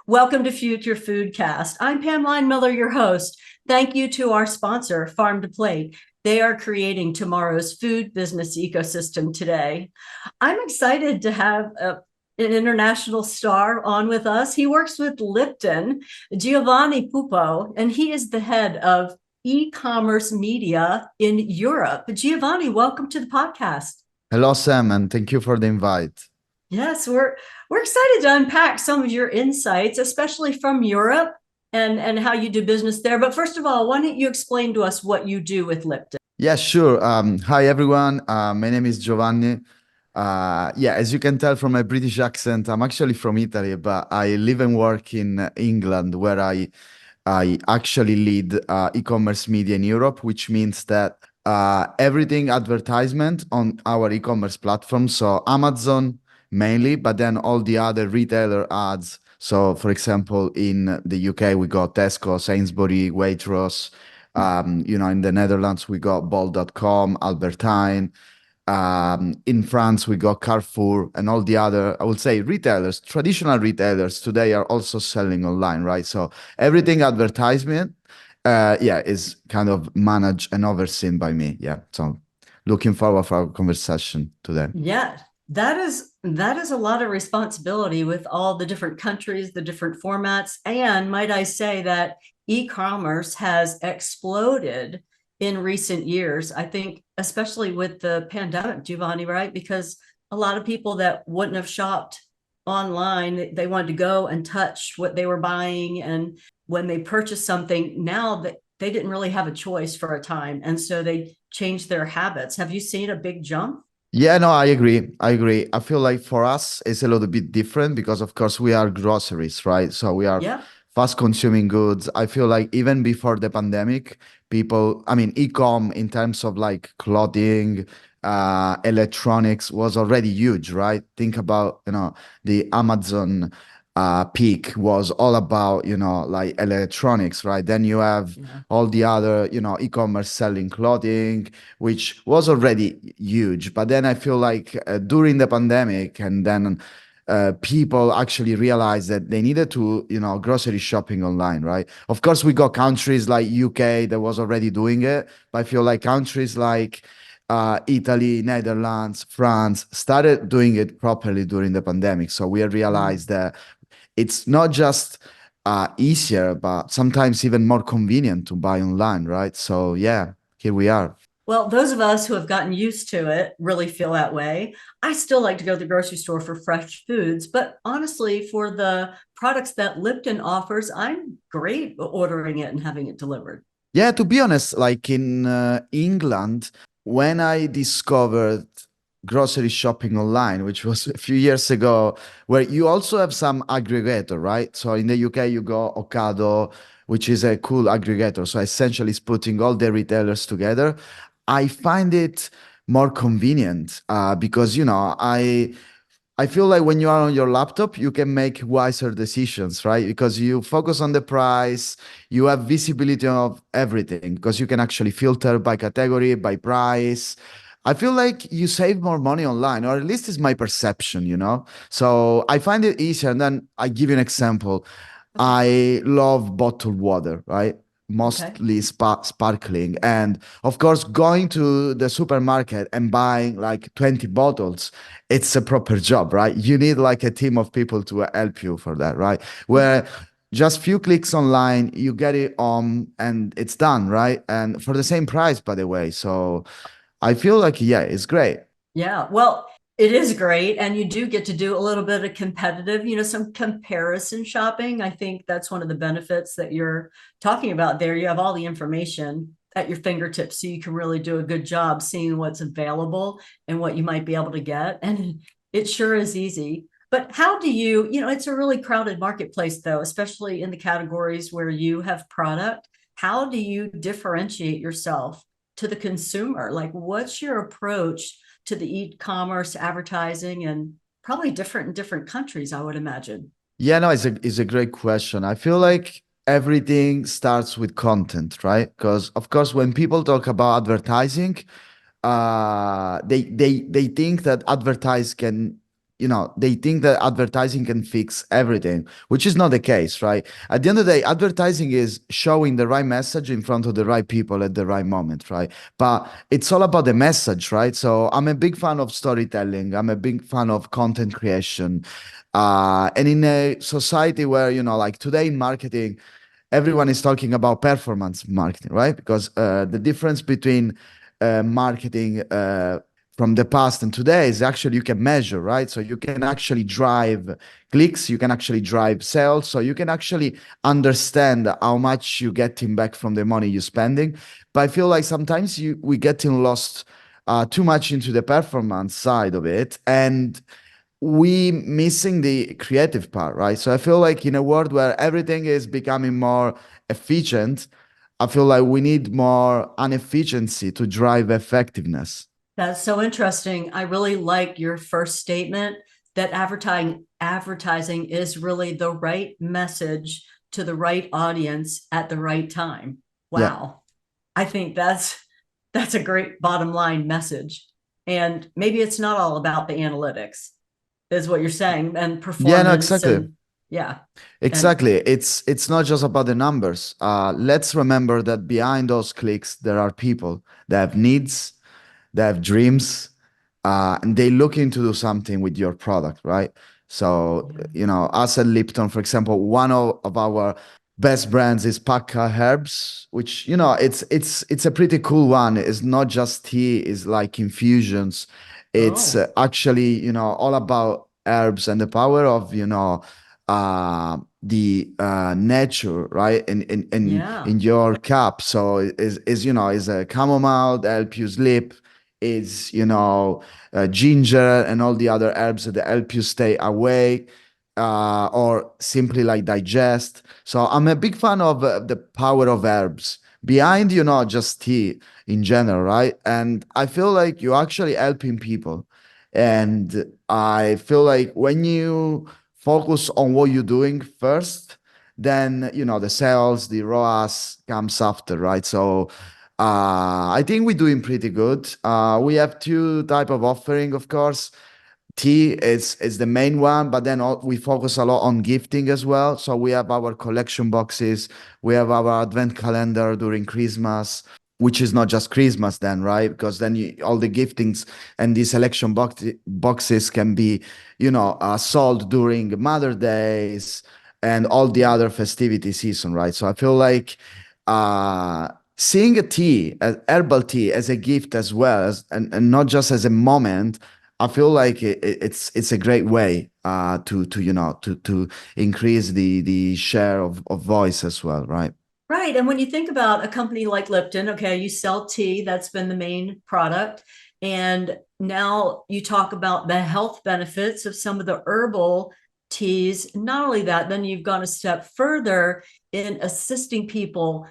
Welcome to Future Foodcast. I'm Pamela Miller, your host. Thank you to our sponsor, Farm to Plate. They are creating tomorrow's food business ecosystem today. I'm excited to have an international star on with us. He works with Lipton, Giovanni Pupo, and he is the head of e-commerce media in Europe. Giovanni, welcome to the podcast. Hello, Sam, and thank you for the invite. Yes, we're excited to unpack some of your insights, especially from Europe and how you do business there. But first of all, why don't you explain to us what you do with Lipton? Yeah, sure. Hi, everyone. My name is Giovanni. Yeah, as you can tell from my British accent, I'm actually from Italy, but I live and work in England, where I actually lead e-commerce media in Europe, which means that everything advertisement on our e-commerce platform, so Amazon mainly, but then all the other retailer ads. So, for example, in the UK, we got Tesco, Sainsbury, Waitrose. In the Netherlands, we got Bol.com, Albertine. In France, we got Carrefour and all the other, I would say, retailers, traditional retailers today are also selling online, right? So everything advertisement, is kind of managed and overseen by me. Yeah. So looking forward for our conversation today. Yeah, that is a lot of responsibility with all the different countries, the different formats, and might I say that e-commerce has exploded in recent years. I think, especially with the pandemic, Giovanni, right? Because a lot of people that wouldn't have shopped online, they wanted to go and touch what they were buying. And when they purchased something, now that they didn't really have a choice for a time. And so they changed their habits. Have you seen a big jump? Yeah, no, I agree. I agree. I feel like for us, it's a little bit different because, of course, we are groceries, right? So we are Yeah. fast consuming goods. I feel like even before the pandemic, people, I mean, e-com in terms of like clothing, electronics was already huge, right? Think about, the Amazon peak was all about, like electronics, right? Then you have Yeah. all the other, e-commerce selling clothing, which was already huge. But then I feel like during the pandemic, and then people actually realized that they needed to, grocery shopping online, right? Of course, we got countries like UK that was already doing it, but I feel like countries like Italy, Netherlands, France started doing it properly during the pandemic. So we Mm. realized that it's not just easier, but sometimes even more convenient to buy online, right? So yeah, here we are. Well, those of us who have gotten used to it really feel that way. I still like to go to the grocery store for fresh foods, but honestly, for the products that Lipton offers, I'm great ordering it and having it delivered. Yeah, to be honest, like in England, when I discovered grocery shopping online, which was a few years ago, where you also have some aggregator, right? So in the UK, you go Ocado, which is a cool aggregator. So essentially, it's putting all the retailers together. I find it more convenient because, I feel like when you are on your laptop, you can make wiser decisions, right? Because you focus on the price, you have visibility of everything, because you can actually filter by category, by price. I feel like you save more money online, or at least it's my perception, So I find it easier. And then I give you an example. Okay. I love bottled water, right? Okay. Mostly sparkling. And of course, going to the supermarket and buying like 20 bottles, it's a proper job, right? You need like a team of people to help you for that, right? Where just few clicks online, you get it on and it's done, right? And for the same price, by the way. So I feel like, yeah, it's great. Yeah, well, it is great. And you do get to do a little bit of competitive, some comparison shopping. I think that's one of the benefits that you're talking about there. You have all the information at your fingertips, so you can really do a good job seeing what's available and what you might be able to get. And it sure is easy. But how do it's a really crowded marketplace, though, especially in the categories where you have product. How do you differentiate yourself to the consumer? Like, what's your approach to the e-commerce advertising, and probably different in different countries, I would imagine. Yeah, no, it's a great question. I feel like everything starts with content, right? Because of course, when people talk about advertising, they think that advertise can they think that advertising can fix everything, which is not the case, right? At the end of the day, advertising is showing the right message in front of the right people at the right moment, right? But it's all about the message, right? So I'm a big fan of storytelling. I'm a big fan of content creation. And in a society where, like today in marketing, everyone is talking about performance marketing, right? Because the difference between marketing from the past and today is actually you can measure, right? So you can actually drive clicks, you can actually drive sales, so you can actually understand how much you're getting back from the money you're spending. But I feel like sometimes we getting lost too much into the performance side of it, and we missing the creative part, right? So I feel like in a world where everything is becoming more efficient, I feel like we need more inefficiency to drive effectiveness. That's so interesting. I really like your first statement that advertising is really the right message to the right audience at the right time. Yeah. Wow. I think that's a great bottom line message. And maybe it's not all about the analytics, is what you're saying, and Yeah, no, performance exactly. and yeah. And Exactly. It's not just about the numbers. Let's remember that behind those clicks, there are people that have needs, they have dreams, and they looking to do something with your product, right? So, us at Lipton, for example, one of our best brands is Packa Herbs, which, it's a pretty cool one. It's not just tea, it's like infusions. It's oh, actually, all about herbs and the power of, the nature, right? yeah. In your cup. So is a chamomile that help you sleep, is ginger and all the other herbs that help you stay awake, or simply like digest. So I'm a big fan of the power of herbs behind just tea in general, right? And I feel like you're actually helping people, and I feel like when you focus on what you're doing first, then the sales, the ROAS comes after, right? So I think we're doing pretty good. We have two type of offering, of course. Tea is the main one, but then we focus a lot on gifting as well. So we have our collection boxes, we have our advent calendar during Christmas, which is not just Christmas then, right? Because then all the giftings and these selection boxes can be, sold during Mother Days and all the other festivity season, right? So I feel like seeing a tea, herbal tea, as a gift as well as, and not just as a moment. I feel like it's a great way to increase the share of voice as well, right? Right. And when you think about a company like Lipton, okay, you sell tea, that's been the main product. And now you talk about the health benefits of some of the herbal teas. Not only that, then you've gone a step further in assisting people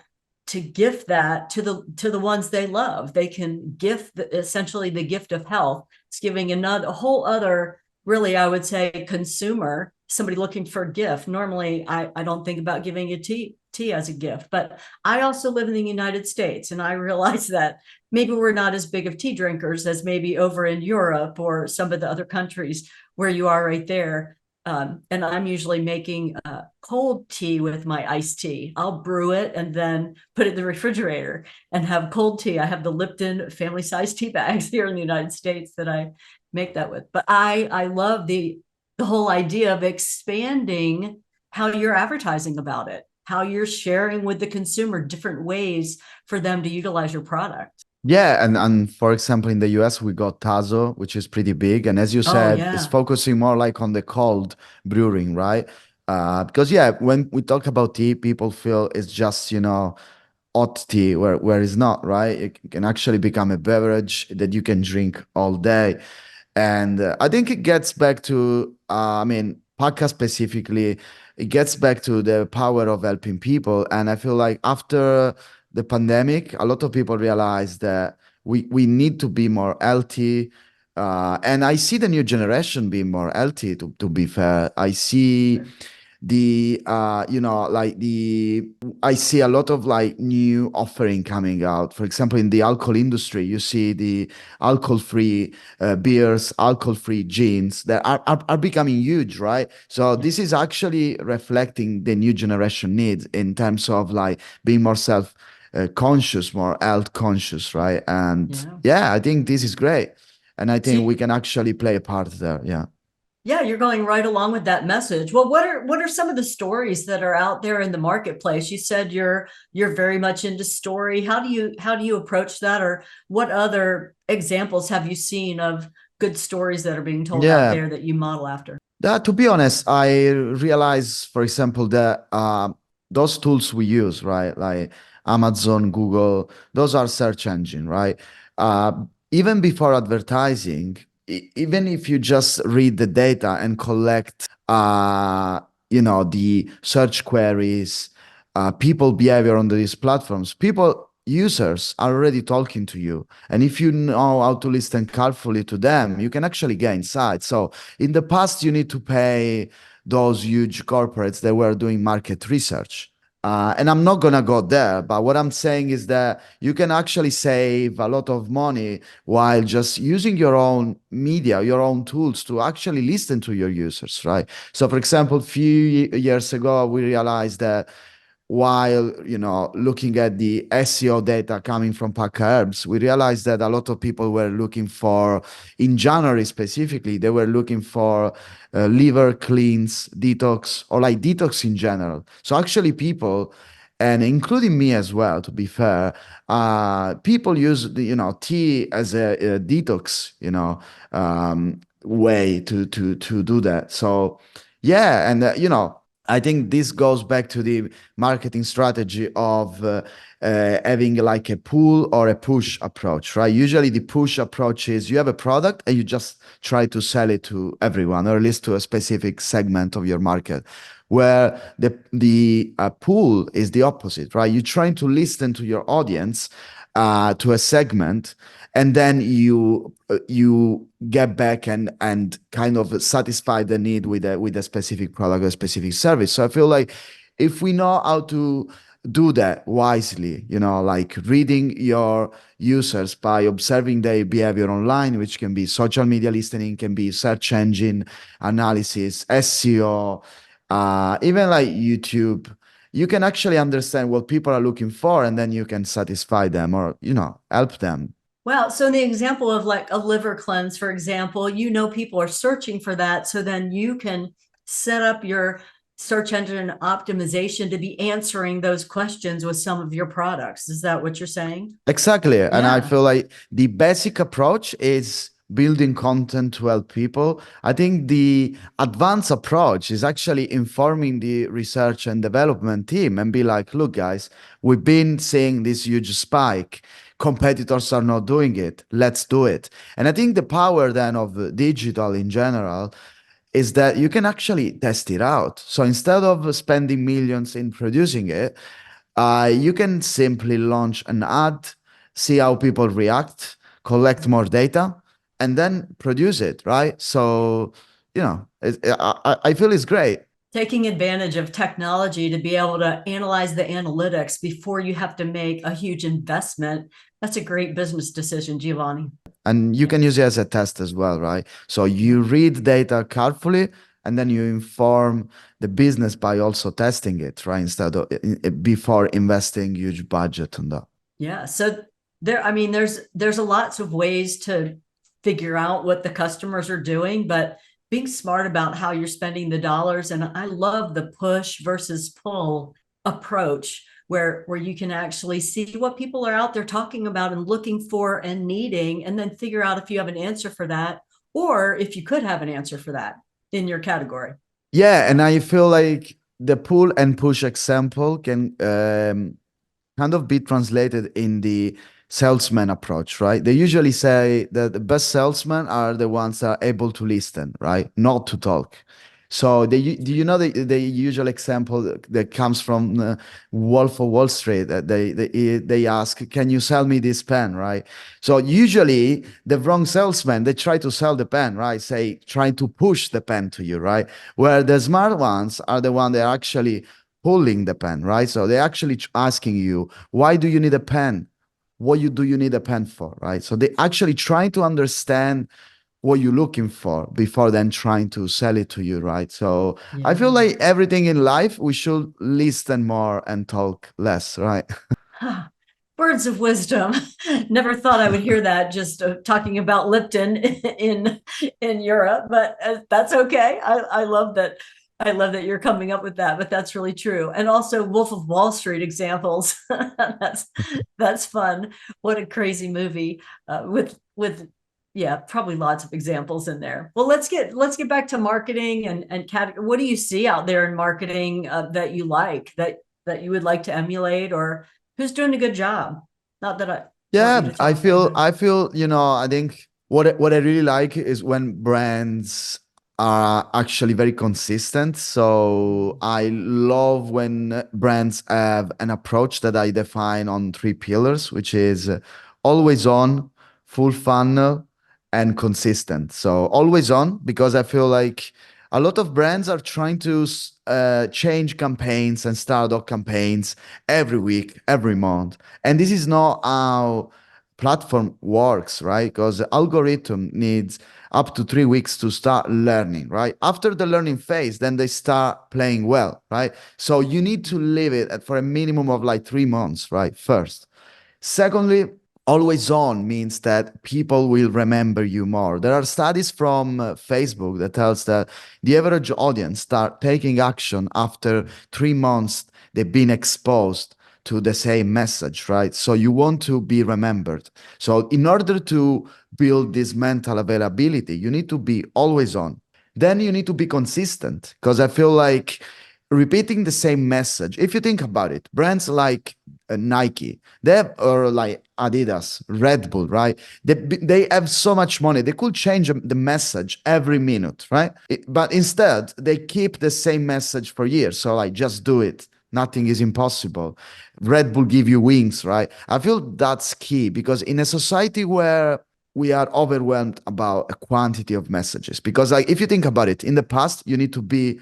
to gift that to the ones they love. They can gift essentially the gift of health. It's giving a whole other, really, I would say, consumer, somebody looking for a gift. Normally, I don't think about giving a tea as a gift, but I also live in the United States, and I realize that maybe we're not as big of tea drinkers as maybe over in Europe or some of the other countries where you are right there. And I'm usually making cold tea with my iced tea. I'll brew it and then put it in the refrigerator and have cold tea. I have the Lipton family size tea bags here in the United States that I make that with. But I love the whole idea of expanding how you're advertising about it, how you're sharing with the consumer different ways for them to utilize your product. Yeah, and for example, in the US, we got Tazo, which is pretty big, and as you Oh said, it's yeah. focusing more like on the cold brewing, right? Because yeah, when we talk about tea, people feel it's just hot tea, where it's not, right? It can actually become a beverage that you can drink all day. And I think it gets back to, I mean, podcast specifically, it gets back to the power of helping people. And I feel like after the pandemic, a lot of people realize that we need to be more healthy. And I see the new generation being more healthy, to be fair. I see I see a lot of like new offering coming out. For example, in the alcohol industry, you see the alcohol-free beers, alcohol-free gins that are becoming huge, right? So Yeah. this is actually reflecting the new generation needs in terms of like being more self conscious, more health conscious, right? And Yeah. yeah, I think this is great. And I think we See, can actually play a part there. Yeah. yeah, you're going right along with that message. Well, what are some of the stories that are out there in the marketplace? You said you're very much into story. How do you approach that, or what other examples have you seen of good stories that are being told out Yeah. there that you model after? To be honest, I realize, for example, that those tools we use, right, like Amazon, Google, those are search engine, right? Uh, Even before advertising, even if you just read the data and collect, the search queries, people behavior on these platforms, users are already talking to you. And if you know how to listen carefully to them, you can actually gain insight. So in the past, you need to pay those huge corporates that were doing market research. And I'm not gonna go there, but what I'm saying is that you can actually save a lot of money while just using your own media, your own tools to actually listen to your users, right? So, for example, a few years ago, we realized that while looking at the SEO data coming from Pack Herbs, we realized that a lot of people were looking for, in January specifically, they were looking for liver cleans, detox, or like detox in general. So actually, people, and including me as well, to be fair, people use the tea as a detox, way to do that. So yeah, and I think this goes back to the marketing strategy of having like a pull or a push approach, right? Usually the push approach is you have a product and you just try to sell it to everyone, or at least to a specific segment of your market. Where the pull is the opposite, right? You're trying to listen to your audience, to a segment, and then you get back and kind of satisfy the need with a specific product or a specific service. So I feel like if we know how to do that wisely, like reading your users by observing their behavior online, which can be social media listening, can be search engine analysis, SEO, even like YouTube, you can actually understand what people are looking for, and then you can satisfy them or help them. Well, so in the example of like a liver cleanse, for example, people are searching for that. So then you can set up your search engine optimization to be answering those questions with some of your products. Is that what you're saying? Exactly. And I Yeah. feel like the basic approach is building content to help people. I think the advanced approach is actually informing the research and development team and be like, look, guys, we've been seeing this huge spike. Competitors are not doing it. Let's do it. And I think the power then of digital in general is that you can actually test it out. So instead of spending millions in producing it, you can simply launch an ad, see how people react, collect more data, and then produce it, right? So, I feel it's great. Taking advantage of technology to be able to analyze the analytics before you have to make a huge investment. That's a great business decision, Giovanni. And you Yeah. can use it as a test as well, right? So Yeah. you read data carefully and then you inform the business by also testing it, right? Instead of before investing huge budget on that. Yeah. So there's a lots of ways to figure out what the customers are doing, but being smart about how you're spending the dollars. And I love the push versus pull approach where you can actually see what people are out there talking about and looking for and needing, and then figure out if you have an answer for that, or if you could have an answer for that in your category. Yeah, and I feel like the pull and push example can kind of be translated in the salesman approach, right? They usually say that the best salesmen are the ones that are able to listen, right? Not to talk. So do you know the usual example that comes from Wolf of Wall Street that they ask, "Can you sell me this pen?" Right? So usually the wrong salesman they try to sell the pen, right? Say trying to push the pen to you, right? Where the smart ones are the one that are actually pulling the pen, right? So they're actually asking you, "Why do you need a pen? Do you need a pen for?" Right? So they actually trying to understand what you're looking for before then trying to sell it to you, right? So I feel Yeah. like everything in life we should listen more and talk less, right? Words of wisdom. Never thought I would hear that just talking about Lipton in Europe, but that's okay. I love that. I love that you're coming up with that, but that's really true. And also Wolf of Wall Street examples. That's fun. What a crazy movie with yeah, probably lots of examples in there. Well, let's get back to marketing and what do you see out there in marketing that you like that you would like to emulate or who's doing a good job? Not that I want you Yeah, to tell me, but I feel, I think what I really like is when brands are actually very consistent. So I love when brands have an approach that I define on three pillars, which is always on, full funnel, and consistent. So always on, because I feel like a lot of brands are trying to change campaigns and start up campaigns every week, every month. And this is not how platform works, right? Because the algorithm needs up to 3 weeks to start learning, right? After the learning phase, then they start playing well, right? So you need to leave it for a minimum of like 3 months, right? First. Secondly, always on means that people will remember you more. There are studies from Facebook that tells that the average audience start taking action after 3 months they've been exposed to the same message, right? So you want to be remembered. So in order to build this mental availability, you need to be always on. Then you need to be consistent because I feel like repeating the same message. If you think about it, brands like Nike, they have, or like Adidas, Red Bull, right? They have so much money. They could change the message every minute, right? But instead, they keep the same message for years. So like, just do it. Nothing is impossible. Red Bull give you wings, right? I feel that's key because in a society where we are overwhelmed about a quantity of messages, because like if you think about it, in the past, you need to be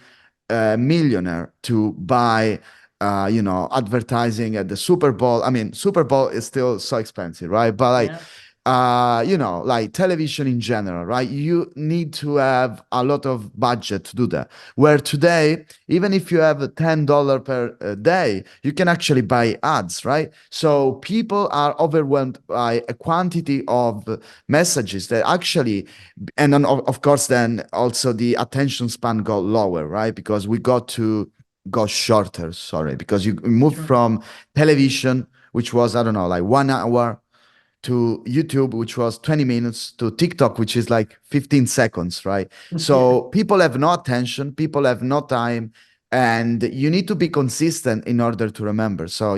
a millionaire to buy advertising at the Super Bowl. I mean, Super Bowl is still so expensive, right? But like, yeah. like television in general, right? You need to have a lot of budget to do that. Where today, even if you have $10 per day, you can actually buy ads, right? So people are overwhelmed by a quantity of messages that actually, and then of course, then also the attention span got lower, right? Because we got to go shorter, sorry, because you moved Sure. from television, which was, I don't know, like 1 hour to YouTube, which was 20 minutes, to TikTok, which is like 15 seconds, right? Yeah. So people have no attention, people have no time, and you need to be consistent in order to remember. So,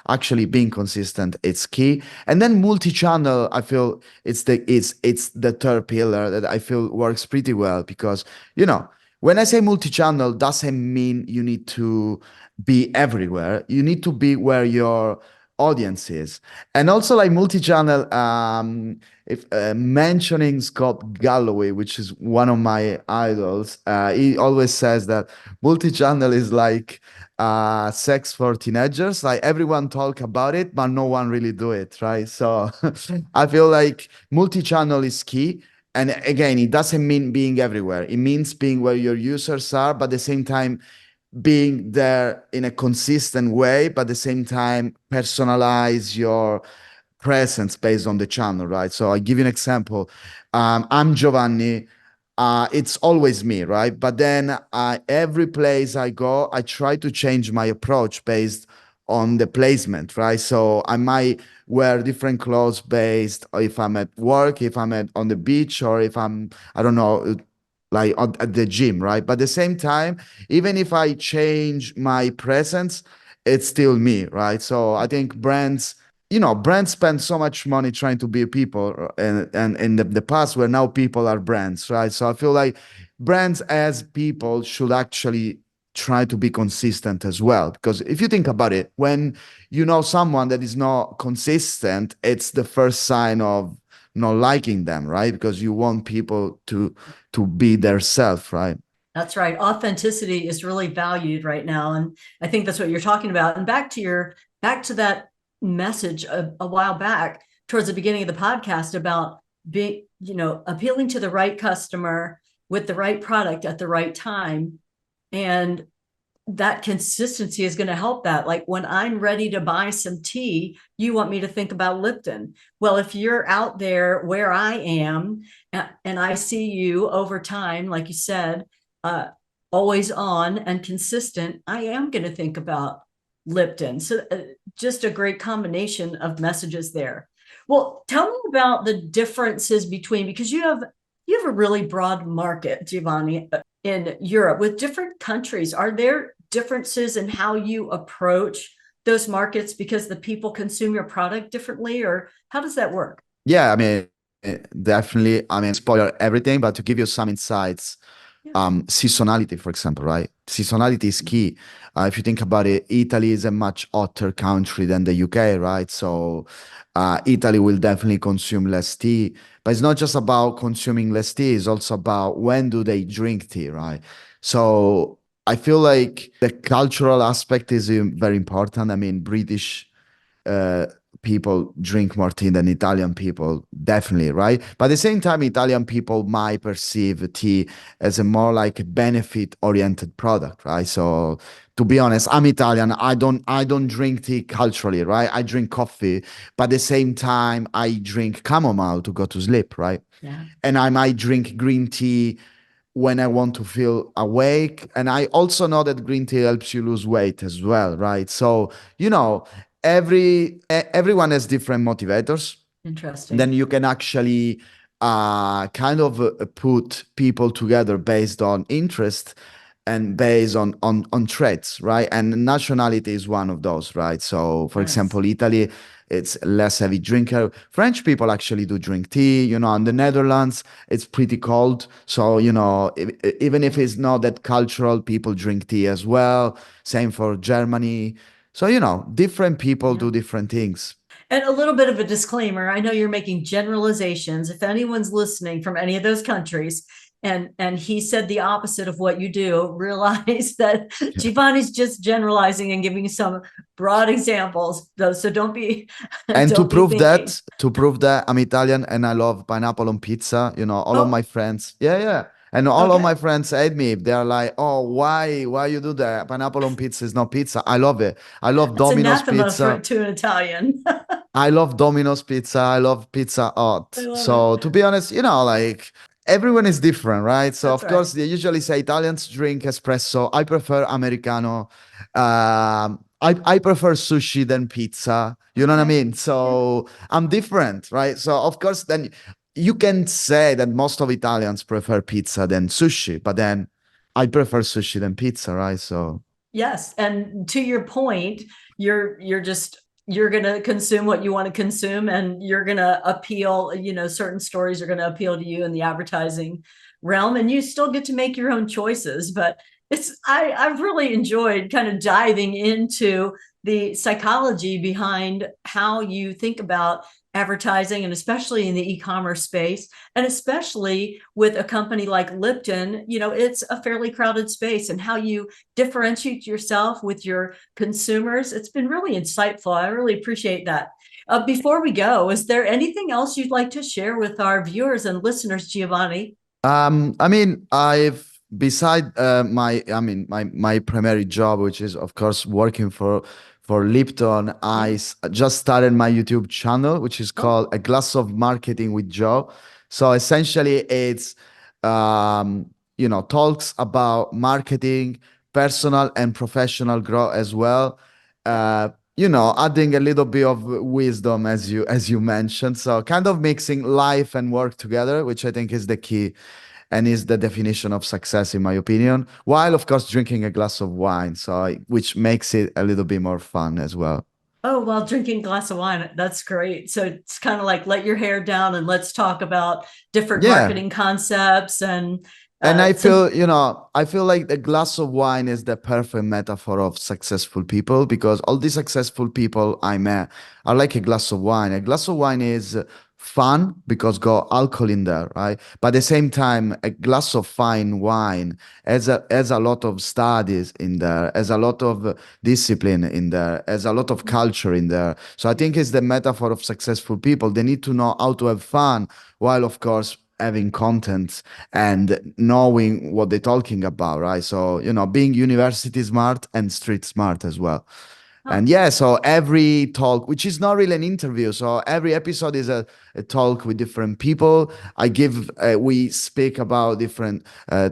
actually being consistent, it's key. And then multi-channel, I feel it's the third pillar that I feel works pretty well because, when I say multi-channel, doesn't mean you need to be everywhere. You need to be where your audience is. And also like multi-channel, if mentioning Scott Galloway, which is one of my idols, he always says that multi-channel is like sex for teenagers. Like everyone talk about it, but no one really do it, right? So I feel like multi-channel is key. And again, it doesn't mean being everywhere. It means being where your users are, but at the same time, being there in a consistent way, but at the same time, personalize your presence based on the channel, right? So I give you an example. I'm Giovanni. It's always me, right? But then every place I go, I try to change my approach based on the placement, right? So I might wear different clothes based if I'm at work, if I'm on the beach, or if I don't know, like at the gym, right? But at the same time, even if I change my presence, it's still me, right? So I think brands spend so much money trying to be people and in the past where now people are brands, right? So I feel like brands as people should actually try to be consistent as well. Because if you think about it, when you know someone that is not consistent, it's the first sign of not liking them, right? Because you want people to be their self, right? That's right. Authenticity is really valued right now. And I think that's what you're talking about. And back to that message a while back towards the beginning of the podcast about being, appealing to the right customer with the right product at the right time. And that consistency is going to help that. Like when I'm ready to buy some tea, you want me to think about Lipton. Well, if you're out there where I am and I see you over time, like you said, uh, always on and consistent, I am going to think about Lipton. So just a great combination of messages there. Well, tell me about the differences between, because you have a really broad market, Giovanni, in Europe with different countries. Are there differences in how you approach those markets because the people consume your product differently, or how does that work? Yeah, I mean, definitely. I mean, spoiler everything, but to give you some insights, Yeah. seasonality, for example, right? Seasonality is key. If you think about it, Italy is a much hotter country than the UK, right? So Italy will definitely consume less tea. But it's not just about consuming less tea, it's also about when do they drink tea, right? So I feel like the cultural aspect is very important. I mean, British uh, people drink more tea than Italian people, definitely, right? But at the same time, Italian people might perceive tea as a more like a benefit-oriented product, right? So to be honest, I'm Italian. I don't drink tea culturally, right? I drink coffee, but at the same time, I drink chamomile to go to sleep, right? Yeah. And I might drink green tea when I want to feel awake. And I also know that green tea helps you lose weight as well, right? So, you know, everyone has different motivators. Then Interesting. you can actually kind of put people together based on interest and based on traits, right? And nationality is one of those, right? So, for Yes. example, Italy, it's less heavy drinker. French people actually do drink tea, in the Netherlands, it's pretty cold. So, even if Yeah. it's not that cultural, people drink tea as well. Same for Germany. So, different people Yeah. do different things. And a little bit of a disclaimer. I know you're making generalizations. If anyone's listening from any of those countries and he said the opposite of what you do, realize that Giovanni's just generalizing and giving some broad examples, though. So don't be And to don't be prove thinking, that, to prove that I'm Italian and I love pineapple on pizza, all of my oh, friends, yeah, yeah. And all of my okay. friends hate me. They're like, "Oh, why you do that? Pineapple on pizza is not pizza." I love it. I love That's Domino's anathema for pizza. to an Italian. I love Domino's pizza. I love Pizza I Hut. love it. So to be honest, like everyone is different, right? So That's of right. course they usually say Italians drink espresso. I prefer Americano. I prefer sushi than pizza. You know what I Okay. mean? Yeah. So I'm different, right? So of course then you can say that most of Italians prefer pizza than sushi, but then I prefer sushi than pizza, right? So Yes, and to your point, you're going to consume what you want to consume, and you're going to appeal, certain stories are going to appeal to you in the advertising realm, and you still get to make your own choices. But I've really enjoyed kind of diving into the psychology behind how you think about advertising, and especially in the e-commerce space, and especially with a company like Lipton. It's a fairly crowded space, and how you differentiate yourself with your consumers. It's been really insightful. I really appreciate that. Before we go, is there anything else you'd like to share with our viewers and listeners, Giovanni? I mean, I've beside my primary job, which is of course working for Lipton, Yeah. just started my YouTube channel, which is Oh, called A Glass of Marketing with Joe. So essentially, it's talks about marketing, personal and professional growth as well. yeah. Adding a little bit of wisdom as you mentioned. So kind of mixing life and work together, which I think is the key and is the definition of success in my opinion, while of course drinking a glass of wine, which makes it a little bit more fun as well. Oh, while drinking a glass of wine. That's great. So it's kind of like let your hair down and let's talk about different Yeah. marketing concepts And I So feel, I feel like the glass of wine is the perfect metaphor of successful people because all these successful people I met are like a glass of wine. A glass of wine is fun because got alcohol in there, right? But at the same time, a glass of fine wine has a lot of studies in there, has a lot of discipline in there, has a lot of culture in there. So I think it's the metaphor of successful people. They need to know how to have fun while, of course, having content and knowing what they're talking about, right? So, being university smart and street smart as well. huh, And yeah, so every talk, which is not really an interview, so every episode is a talk with different people. We speak about different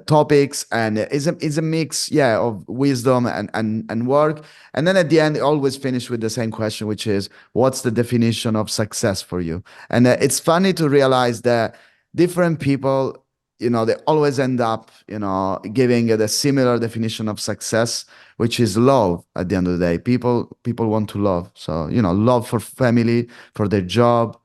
topics, and it's a mix, yeah, of wisdom and work. And then at the end, I always finish with the same question, which is, what's the definition of success for you? And it's funny to realize that different people, they always end up, giving the similar definition of success, which is love at the end of the day. People want to love. So, love for family, for their job,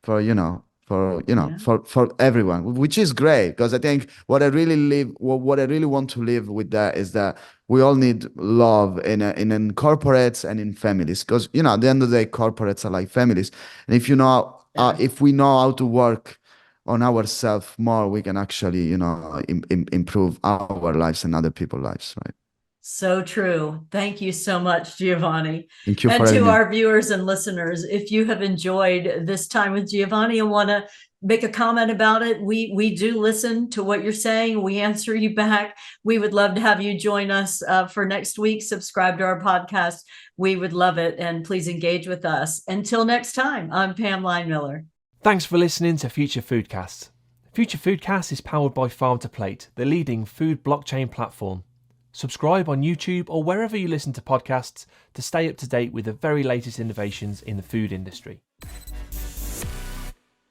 yeah. for everyone, which is great because I think what I really want to live with that is that we all need love in corporates and in families because, at the end of the day, corporates are like families. And Yeah. if we know how to work on ourselves more, we can actually, improve our lives and other people's lives, right? So true. Thank you so much, Giovanni. Thank you for And having to me. our viewers and listeners, if you have enjoyed this time with Giovanni and want to make a comment about it, we do listen to what you're saying. We answer you back. We would love to have you join us for next week. Subscribe to our podcast. We would love it. And please engage with us. Until next time, I'm Pam Line-Miller. Thanks for listening to Future Foodcast. Future Foodcast is powered by Farm to Plate, the leading food blockchain platform. Subscribe on YouTube or wherever you listen to podcasts to stay up to date with the very latest innovations in the food industry.